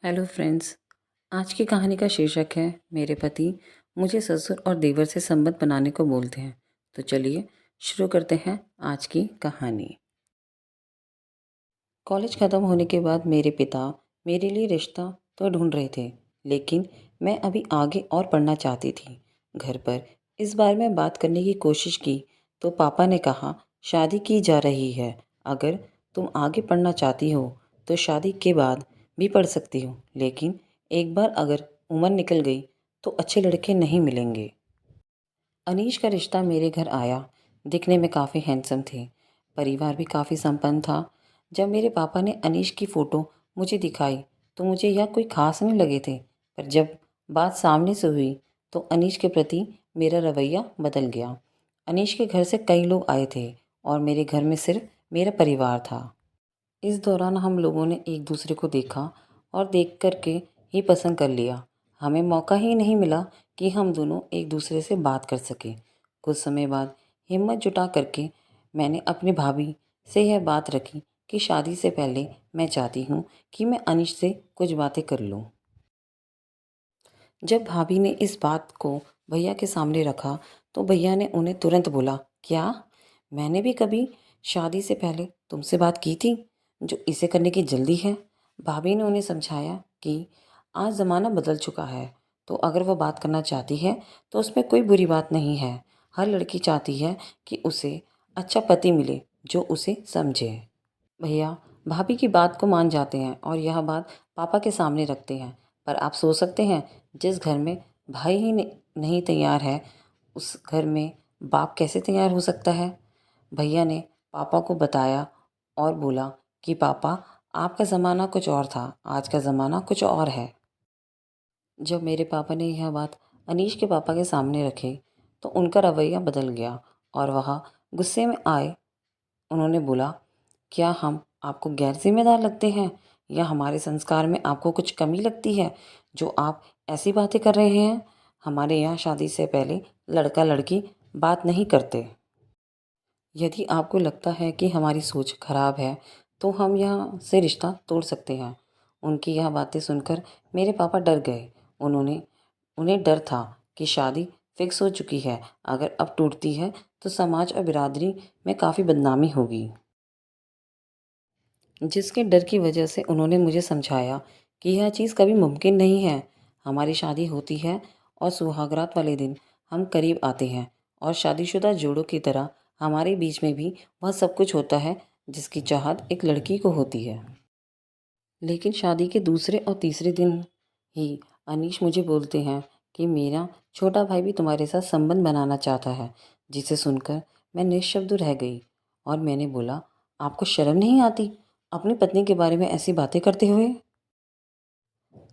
Hello friends. आज की कहानी का शीर्षक है मेरे पति मुझे ससुर और देवर से संबंध बनाने को बोलते हैं। तो चलिए शुरू करते हैं आज की कहानी। कॉलेज ख़त्म होने के बाद मेरे पिता मेरे लिए रिश्ता तो ढूंढ रहे थे, लेकिन मैं अभी आगे और पढ़ना चाहती थी। घर पर इस बारे में बात करने की कोशिश की तो पापा ने कहा शादी की जा रही है। अगर तुम आगे पढ़ना चाहती हो तो शादी के बाद भी पढ़ सकती हो, लेकिन एक बार अगर उम्र निकल गई तो अच्छे लड़के नहीं मिलेंगे। अनीश का रिश्ता मेरे घर आया। दिखने में काफ़ी हैंडसम थे, परिवार भी काफ़ी संपन्न था। जब मेरे पापा ने अनीश की फ़ोटो मुझे दिखाई तो मुझे यह कोई ख़ास नहीं लगे थे, पर जब बात सामने से हुई तो अनीश के प्रति मेरा रवैया बदल गया। अनीश के घर से कई लोग आए थे और मेरे घर में सिर्फ मेरा परिवार था। इस दौरान हम लोगों ने एक दूसरे को देखा और देख कर के ही पसंद कर लिया। हमें मौका ही नहीं मिला कि हम दोनों एक दूसरे से बात कर सकें। कुछ समय बाद हिम्मत जुटा करके मैंने अपनी भाभी से यह बात रखी कि शादी से पहले मैं चाहती हूँ कि मैं अनिश से कुछ बातें कर लूँ। जब भाभी ने इस बात को भैया के सामने रखा तो भैया ने उन्हें तुरंत बोला, क्या मैंने भी कभी शादी से पहले तुमसे बात की थी जो इसे करने की जल्दी है। भाभी ने उन्हें समझाया कि आज ज़माना बदल चुका है, तो अगर वह बात करना चाहती है तो उसमें कोई बुरी बात नहीं है। हर लड़की चाहती है कि उसे अच्छा पति मिले जो उसे समझे। भैया भाभी की बात को मान जाते हैं और यह बात पापा के सामने रखते हैं। पर आप सोच सकते हैं, जिस घर में भाई ही नहीं तैयार है उस घर में बाप कैसे तैयार हो सकता है। भैया ने पापा को बताया और बोला कि पापा, आपका ज़माना कुछ और था, आज का ज़माना कुछ और है। जब मेरे पापा ने यह बात अनीश के पापा के सामने रखी तो उनका रवैया बदल गया और वह गुस्से में आए। उन्होंने बोला, क्या हम आपको गैर जिम्मेदार लगते हैं या हमारे संस्कार में आपको कुछ कमी लगती है जो आप ऐसी बातें कर रहे हैं। हमारे यहाँ शादी से पहले लड़का लड़की बात नहीं करते। यदि आपको लगता है कि हमारी सोच खराब है तो हम यहाँ से रिश्ता तोड़ सकते हैं। उनकी यह बातें सुनकर मेरे पापा डर गए। उन्हें डर था कि शादी फिक्स हो चुकी है, अगर अब टूटती है तो समाज और बिरादरी में काफ़ी बदनामी होगी। जिसके डर की वजह से उन्होंने मुझे समझाया कि यह चीज़ कभी मुमकिन नहीं है। हमारी शादी होती है और सुहागरात वाले दिन हम करीब आते हैं और शादीशुदा जोड़ों की तरह हमारे बीच में भी वह सब कुछ होता है जिसकी चाहत एक लड़की को होती है। लेकिन शादी के दूसरे और तीसरे दिन ही अनीश मुझे बोलते हैं कि मेरा छोटा भाई भी तुम्हारे साथ संबंध बनाना चाहता है। जिसे सुनकर मैं निशब्द रह गई और मैंने बोला, आपको शर्म नहीं आती अपनी पत्नी के बारे में ऐसी बातें करते हुए।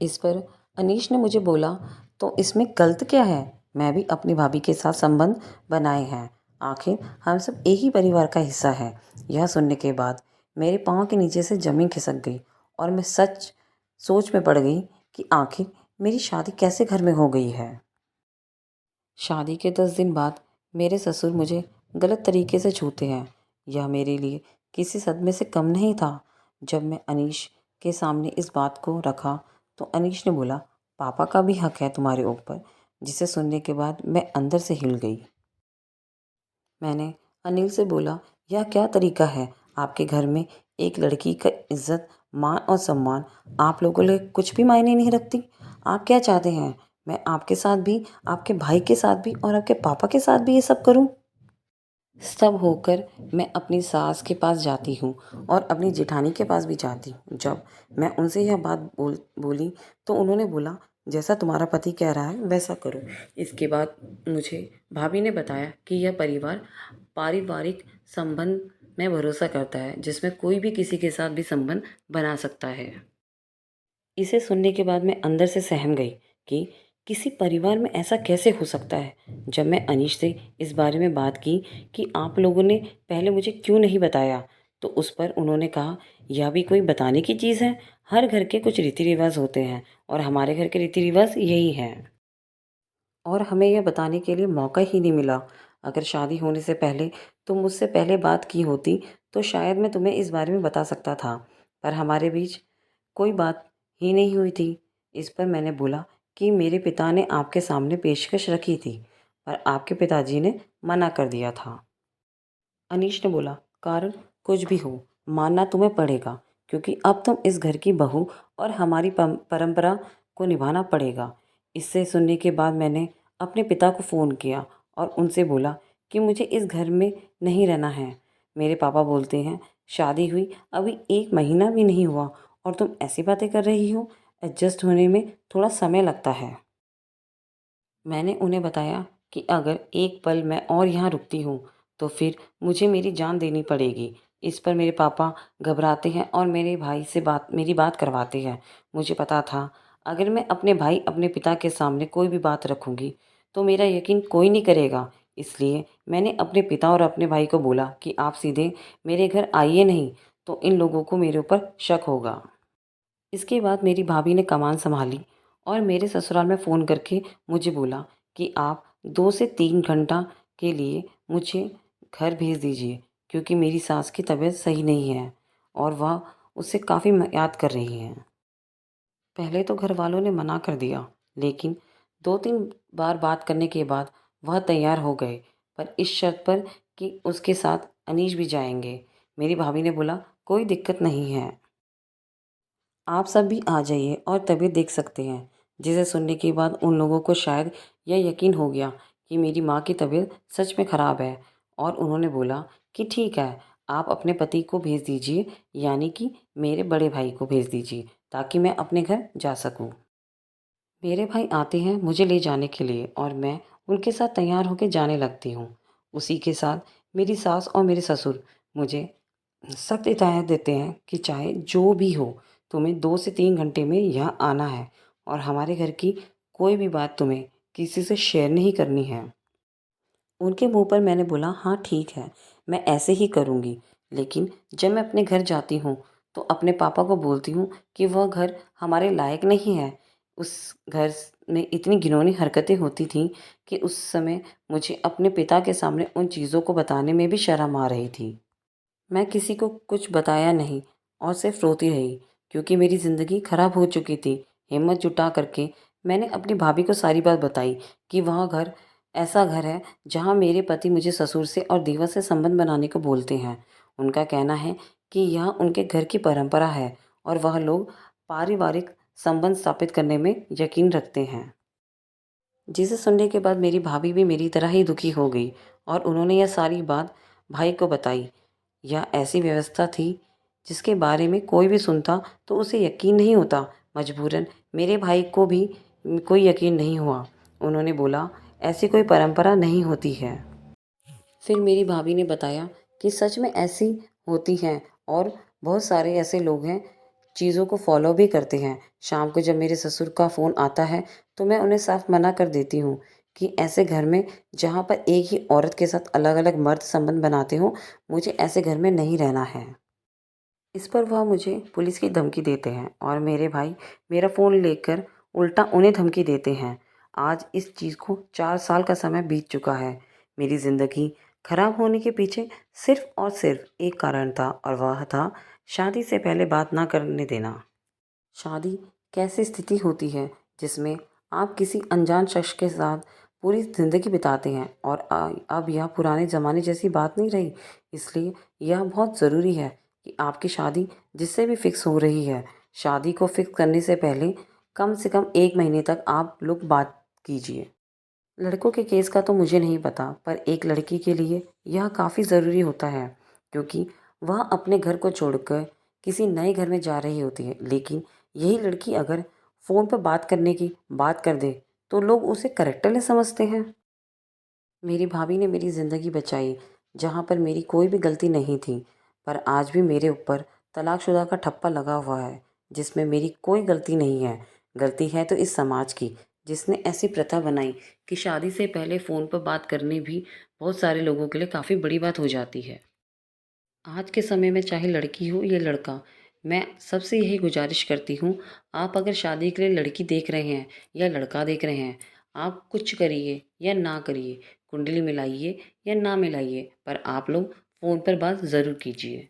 इस पर अनीश ने मुझे बोला, तो इसमें गलत क्या है, मैं भी अपनी भाभी के साथ संबंध बनाए हैं, आखिर हम सब एक ही परिवार का हिस्सा है। यह सुनने के बाद मेरे पाँव के नीचे से ज़मीन खिसक गई और मैं सोच में पड़ गई कि आखिर मेरी शादी कैसे घर में हो गई है। शादी के 10 दिन बाद मेरे ससुर मुझे गलत तरीके से छूते हैं। यह मेरे लिए किसी सदमे से कम नहीं था। जब मैं अनीश के सामने इस बात को रखा तो अनीश ने बोला, पापा का भी हक है तुम्हारे ऊपर। जिसे सुनने के बाद मैं अंदर से हिल गई। मैंने अनिल से बोला, यह क्या तरीका है आपके घर में, एक लड़की का इज्जत मान और सम्मान आप लोगों के लिए कुछ भी मायने नहीं रखती। आप क्या चाहते हैं मैं आपके साथ भी, आपके भाई के साथ भी और आपके पापा के साथ भी ये सब करूं। सब होकर मैं अपनी सास के पास जाती हूँ और अपनी जेठानी के पास भी जाती हूँ। जब मैं उनसे यह बात बोली तो उन्होंने बोला, जैसा तुम्हारा पति कह रहा है वैसा करो। इसके बाद मुझे भाभी ने बताया कि यह परिवार पारिवारिक संबंध में भरोसा करता है, जिसमें कोई भी किसी के साथ भी संबंध बना सकता है। इसे सुनने के बाद मैं अंदर से सहम गई कि किसी परिवार में ऐसा कैसे हो सकता है। जब मैं अनीश से इस बारे में बात की कि आप लोगों ने पहले मुझे क्यों नहीं बताया, तो उस पर उन्होंने कहा, यह भी कोई बताने की चीज़ है, हर घर के कुछ रीति रिवाज होते हैं और हमारे घर के रीति रिवाज यही हैं और हमें यह बताने के लिए मौका ही नहीं मिला। अगर शादी होने से पहले तुम मुझसे पहले बात की होती तो शायद मैं तुम्हें इस बारे में बता सकता था, पर हमारे बीच कोई बात ही नहीं हुई थी। इस पर मैंने बोला कि मेरे पिता ने आपके सामने पेशकश रखी थी, पर आपके पिताजी ने मना कर दिया था। अनीश ने बोला, कारण कुछ भी हो, मानना तुम्हें पड़ेगा, क्योंकि अब तुम इस घर की बहू और हमारी परंपरा को निभाना पड़ेगा। इससे सुनने के बाद मैंने अपने पिता को फ़ोन किया और उनसे बोला कि मुझे इस घर में नहीं रहना है। मेरे पापा बोलते हैं, शादी हुई अभी 1 महीना भी नहीं हुआ और तुम ऐसी बातें कर रही हो। एडजस्ट होने में थोड़ा समय लगता है। मैंने उन्हें बताया कि अगर एक पल मैं और यहाँ रुकती हूँ तो फिर मुझे मेरी जान देनी पड़ेगी। इस पर मेरे पापा घबराते हैं और मेरी बात करवाते हैं। मुझे पता था, अगर मैं अपने पिता के सामने कोई भी बात रखूँगी तो मेरा यकीन कोई नहीं करेगा। इसलिए मैंने अपने पिता और अपने भाई को बोला कि आप सीधे मेरे घर आइए नहीं तो इन लोगों को मेरे ऊपर शक होगा। इसके बाद मेरी भाभी ने कमान संभाली और मेरे ससुराल में फ़ोन करके मुझे बोला कि आप 2 से 3 घंटा के लिए मुझे घर भेज दीजिए, क्योंकि मेरी सास की तबीयत सही नहीं है और वह उसे काफ़ी याद कर रही हैं। पहले तो घर वालों ने मना कर दिया, लेकिन 2-3 बार बात करने के बाद वह तैयार हो गए, पर इस शर्त पर कि उसके साथ अनीश भी जाएंगे। मेरी भाभी ने बोला, कोई दिक्कत नहीं है, आप सब भी आ जाइए और तबीयत देख सकते हैं। जिसे सुनने के बाद उन लोगों को शायद यह यकीन हो गया कि मेरी माँ की तबीयत सच में ख़राब है और उन्होंने बोला कि ठीक है, आप अपने पति को भेज दीजिए, यानी कि मेरे बड़े भाई को भेज दीजिए, ताकि मैं अपने घर जा सकूँ। मेरे भाई आते हैं मुझे ले जाने के लिए और मैं उनके साथ तैयार होकर जाने लगती हूँ। उसी के साथ मेरी सास और मेरे ससुर मुझे सख्त हिदायत देते हैं कि चाहे जो भी हो, तुम्हें 2 से 3 घंटे में यहाँ आना है और हमारे घर की कोई भी बात तुम्हें किसी से शेयर नहीं करनी है। उनके मुँह पर मैंने बोला, हाँ ठीक है, मैं ऐसे ही करूँगी। लेकिन जब मैं अपने घर जाती हूँ तो अपने पापा को बोलती हूँ कि वह घर हमारे लायक नहीं है। उस घर में इतनी घिनौनी हरकतें होती थीं कि उस समय मुझे अपने पिता के सामने उन चीज़ों को बताने में भी शर्म आ रही थी। मैं किसी को कुछ बताया नहीं और सिर्फ रोती रही, क्योंकि मेरी ज़िंदगी खराब हो चुकी थी। हिम्मत जुटा करके मैंने अपनी भाभी को सारी बात बताई कि वह घर ऐसा घर है जहाँ मेरे पति मुझे ससुर से और देवर से संबंध बनाने को बोलते हैं। उनका कहना है कि यह उनके घर की परंपरा है और वह लोग पारिवारिक संबंध स्थापित करने में यकीन रखते हैं। जिसे सुनने के बाद मेरी भाभी भी मेरी तरह ही दुखी हो गई और उन्होंने यह सारी बात भाई को बताई। यह ऐसी व्यवस्था थी जिसके बारे में कोई भी सुनता तो उसे यकीन नहीं होता। मजबूरन मेरे भाई को भी कोई यकीन नहीं हुआ। उन्होंने बोला, ऐसी कोई परंपरा नहीं होती है। फिर मेरी भाभी ने बताया कि सच में ऐसी होती हैं और बहुत सारे ऐसे लोग हैं चीज़ों को फॉलो भी करते हैं। शाम को जब मेरे ससुर का फ़ोन आता है तो मैं उन्हें साफ मना कर देती हूँ कि ऐसे घर में जहाँ पर एक ही औरत के साथ अलग अलग मर्द संबंध बनाते हो, मुझे ऐसे घर में नहीं रहना है। इस पर वह मुझे पुलिस की धमकी देते हैं और मेरे भाई मेरा फ़ोन लेकर उल्टा उन्हें धमकी देते हैं। आज इस चीज़ को 4 साल का समय बीत चुका है। मेरी ज़िंदगी खराब होने के पीछे सिर्फ़ और सिर्फ़ एक कारण था और वह था शादी से पहले बात ना करने देना। शादी कैसी स्थिति होती है जिसमें आप किसी अनजान शख्स के साथ पूरी ज़िंदगी बिताते हैं और अब यह पुराने ज़माने जैसी बात नहीं रही। इसलिए यह बहुत ज़रूरी है कि आपकी शादी जिससे भी फ़िक्स हो रही है, शादी को फ़िक्स करने से पहले कम से कम 1 महीने तक आप लोग बात कीजिए। लड़कों के केस का तो मुझे नहीं पता, पर एक लड़की के लिए यह काफ़ी ज़रूरी होता है, क्योंकि वह अपने घर को छोड़कर किसी नए घर में जा रही होती है। लेकिन यही लड़की अगर फ़ोन पर बात करने की बात कर दे तो लोग उसे कैरेक्टरलेस समझते हैं। मेरी भाभी ने मेरी ज़िंदगी बचाई, जहाँ पर मेरी कोई भी गलती नहीं थी, पर आज भी मेरे ऊपर तलाकशुदा का ठप्पा लगा हुआ है, जिसमें मेरी कोई गलती नहीं है। गलती है तो इस समाज की, जिसने ऐसी प्रथा बनाई कि शादी से पहले फ़ोन पर बात करने भी बहुत सारे लोगों के लिए काफ़ी बड़ी बात हो जाती है। आज के समय में चाहे लड़की हो या लड़का, मैं सबसे यही गुजारिश करती हूँ, आप अगर शादी के लिए लड़की देख रहे हैं या लड़का देख रहे हैं, आप कुछ करिए या ना करिए, कुंडली मिलाइए या ना मिलाइए, पर आप लोग फ़ोन पर बात ज़रूर कीजिए।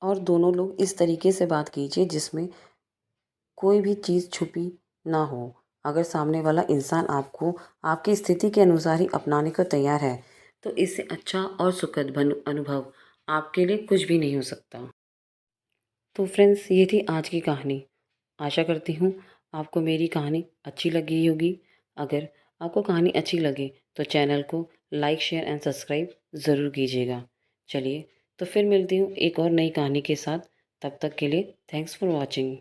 और दोनों लोग इस तरीके से बात कीजिए जिसमें कोई भी चीज़ छुपी ना हो। अगर सामने वाला इंसान आपको आपकी स्थिति के अनुसार ही अपनाने को तैयार है, तो इससे अच्छा और सुखद अनुभव आपके लिए कुछ भी नहीं हो सकता। तो फ्रेंड्स, ये थी आज की कहानी। आशा करती हूँ आपको मेरी कहानी अच्छी लगी होगी। अगर आपको कहानी अच्छी लगे तो चैनल को लाइक, शेयर एंड सब्सक्राइब ज़रूर कीजिएगा। चलिए, तो फिर मिलती हूँ एक और नई कहानी के साथ। तब तक के लिए थैंक्स फॉर वॉचिंग।